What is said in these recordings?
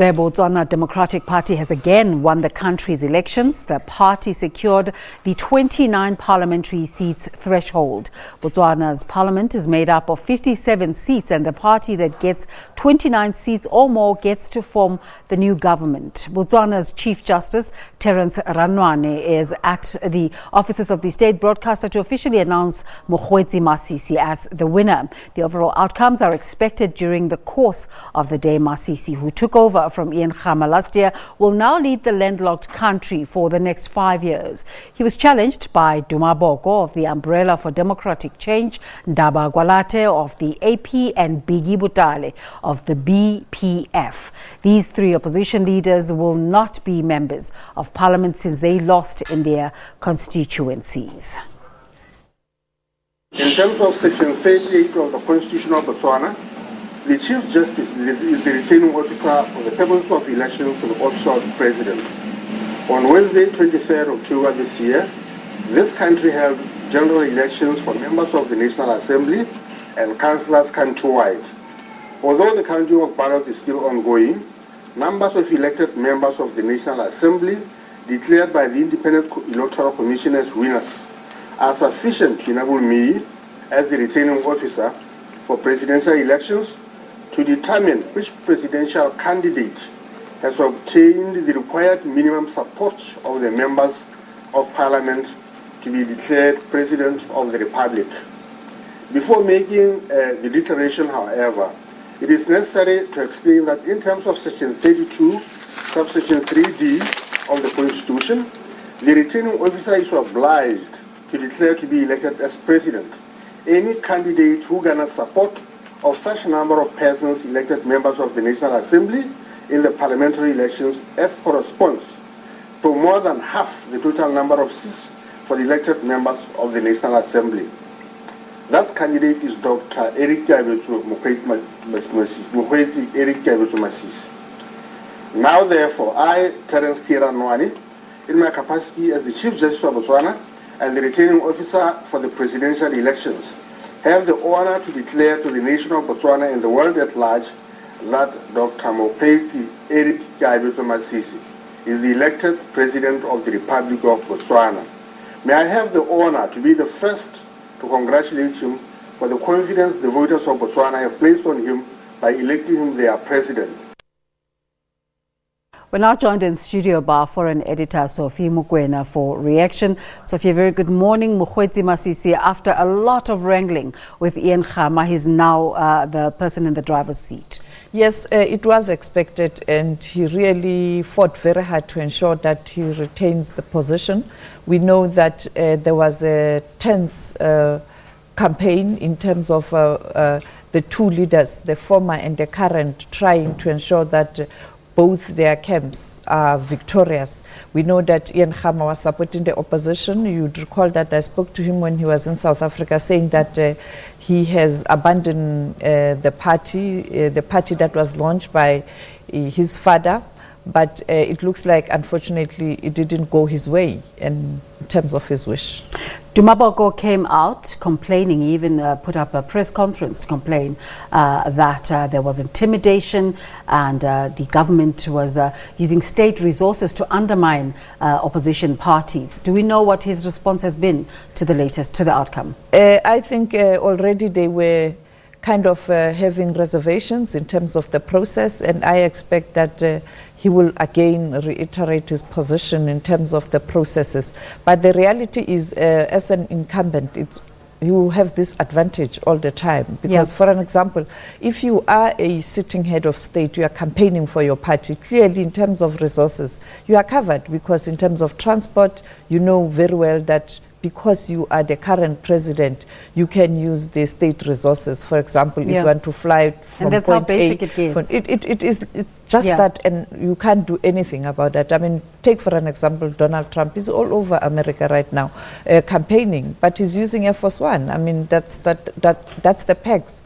The Botswana Democratic Party has again won the country's elections. The party secured the 29 parliamentary seats threshold. Botswana's parliament is made up of 57 seats, and the party that gets 29 seats or more gets to form the new government. Botswana's Chief Justice, Terence Ranwane, is at the offices of the state broadcaster to officially announce Mokgweetsi Masisi as the winner. The overall outcomes are expected during the course of the day. Masisi, who took over from Ian Khama last year, will now lead the landlocked country for the next 5 years. He was challenged by Duma Boko of the Umbrella for Democratic Change, Ndaba Gwalate of the AP, and Biggie Butale of the BPF. These three opposition leaders will not be members of parliament since they lost in their constituencies. In terms of Section 38 of the Constitution of Botswana, the Chief Justice is the returning officer for the purpose of election to the office of the President. On Wednesday, 23rd October this year, this country held general elections for members of the National Assembly and councillors countrywide. Although the counting of ballots is still ongoing, numbers of elected members of the National Assembly declared by the Independent Electoral Commission as winners are sufficient to enable me, as the returning officer for presidential elections, to determine which presidential candidate has obtained the required minimum support of the members of parliament to be declared President of the Republic. Before making the declaration, however, it is necessary to explain that in terms of Section 32, subsection 3D of the Constitution, the returning officer is obliged to declare to be elected as President any candidate who garners support of such number of persons elected members of the National Assembly in the parliamentary elections as corresponds to more than half the total number of seats for the elected members of the National Assembly. That candidate is Dr. Eric Masisi. Now, therefore, I, Terence Ranwane, in my capacity as the Chief Justice of Botswana and the returning officer for the presidential elections, have the honor to declare to the nation of Botswana and the world at large that Dr. Mokgweetsi Eric Masisi is the elected President of the Republic of Botswana. May I have the honor to be the first to congratulate him for the confidence the voters of Botswana have placed on him by electing him their President. We're now joined in studio by foreign editor Sophie Mukwena for reaction. Sophie, very good morning. Mokgweetsi Masisi, after a lot of wrangling with Ian Khama, he's now the person in the driver's seat. Yes, it was expected, and he really fought very hard to ensure that he retains the position. We know that there was a tense campaign in terms of the two leaders, the former and the current, trying to ensure that both their camps are victorious. We know that Ian Khama was supporting the opposition. You'd recall that I spoke to him when he was in South Africa, saying that he has abandoned the party that was launched by his father. But it looks like, unfortunately, it didn't go his way in terms of his wish. Duma Boko came out complaining, he even put up a press conference to complain that there was intimidation and the government was using state resources to undermine opposition parties. Do we know what his response has been to the outcome? I think already they were kind of having reservations in terms of the process, and I expect that he will again reiterate his position in terms of the processes. But the reality is, as an incumbent, you have this advantage all the time. Because, for an example, if you are a sitting head of state, you are campaigning for your party, clearly in terms of resources, you are covered, because in terms of transport, you know very well that because you are the current president, you can use the state resources. For example, if you want to fly from and that's point how basic A, it gets. It's just that, and you can't do anything about that. I mean, take for an example, Donald Trump is all over America right now campaigning, but he's using Air Force One. I mean, that's the pegs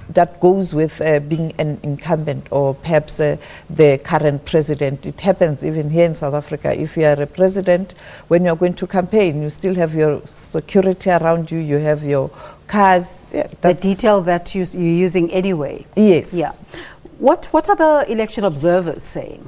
that goes with being an incumbent, or perhaps the current president. It happens even here in South Africa. If you are a president, when you're going to campaign, you still have your security around you, you have your cars. The detail that you're using anyway. Yes. Yeah. What are the election observers saying?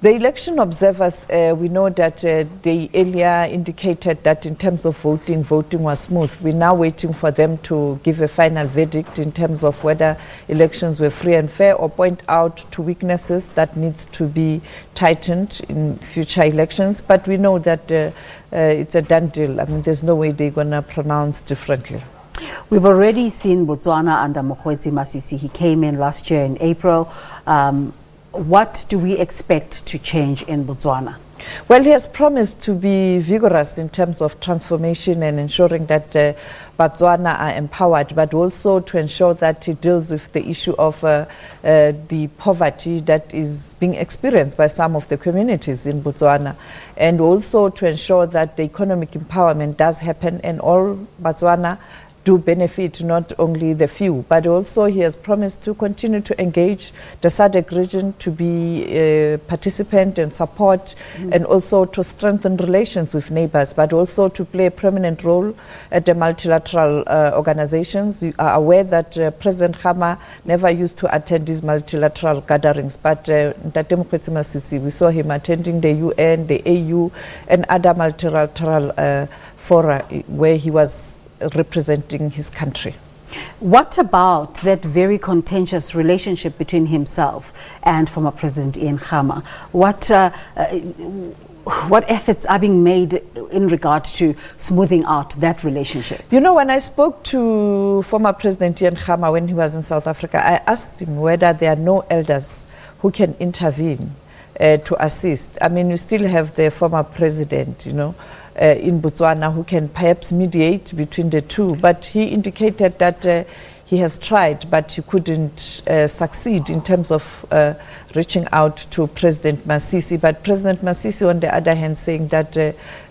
The election observers, we know that they earlier indicated that in terms of voting was smooth. We're now waiting for them to give a final verdict in terms of whether elections were free and fair, or point out to weaknesses that needs to be tightened in future elections. But we know that it's a done deal. I mean, there's no way they're going to pronounce differently. We've already seen Botswana under Mokgweetsi Masisi. He came in last year in April. What do we expect to change in Botswana? Well, he has promised to be vigorous in terms of transformation and ensuring that Botswana are empowered, but also to ensure that he deals with the issue of the poverty that is being experienced by some of the communities in Botswana, and also to ensure that the economic empowerment does happen and all Botswana do benefit, not only the few, but also he has promised to continue to engage the SADC region to be a participant and support, and also to strengthen relations with neighbors, but also to play a prominent role at the multilateral organizations. You are aware that President Khama never used to attend these multilateral gatherings, but Tate Mokgweetsi Masisi, we saw him attending the UN, the AU, and other multilateral fora where he was representing his country. What about that very contentious relationship between himself and former President Ian Khama? What efforts are being made in regard to smoothing out that relationship? You know, when I spoke to former President Ian Khama when he was in South Africa, I asked him whether there are no elders who can intervene to assist. I mean, you still have the former president, you know, in Botswana, who can perhaps mediate between the two. But he indicated that he has tried, but he couldn't succeed in terms of reaching out to President Masisi. But President Masisi, on the other hand, saying that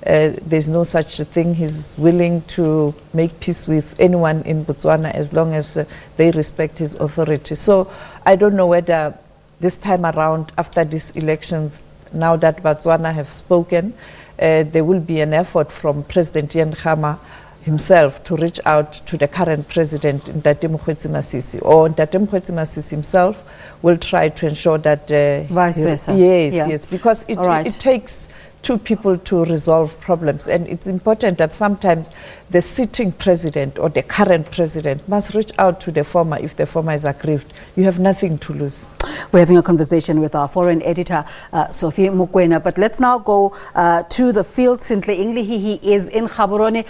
there's no such a thing. He's willing to make peace with anyone in Botswana as long as they respect his authority. So I don't know whether this time around, after these elections, now that Botswana have spoken, there will be an effort from President Ian Khama himself to reach out to the current president, Tate Mokgweetsi Masisi, or Tate Mokgweetsi Masisi himself will try to ensure that vice versa. Yes, yeah. Yes, because it takes two people to resolve problems, and it's important that sometimes the sitting president or the current president must reach out to the former if the former is aggrieved. You have nothing to lose. We're having a conversation with our foreign editor, Sophie Mukwena, but let's now go to the field. Sintle Inglihi, he is in Gaborone.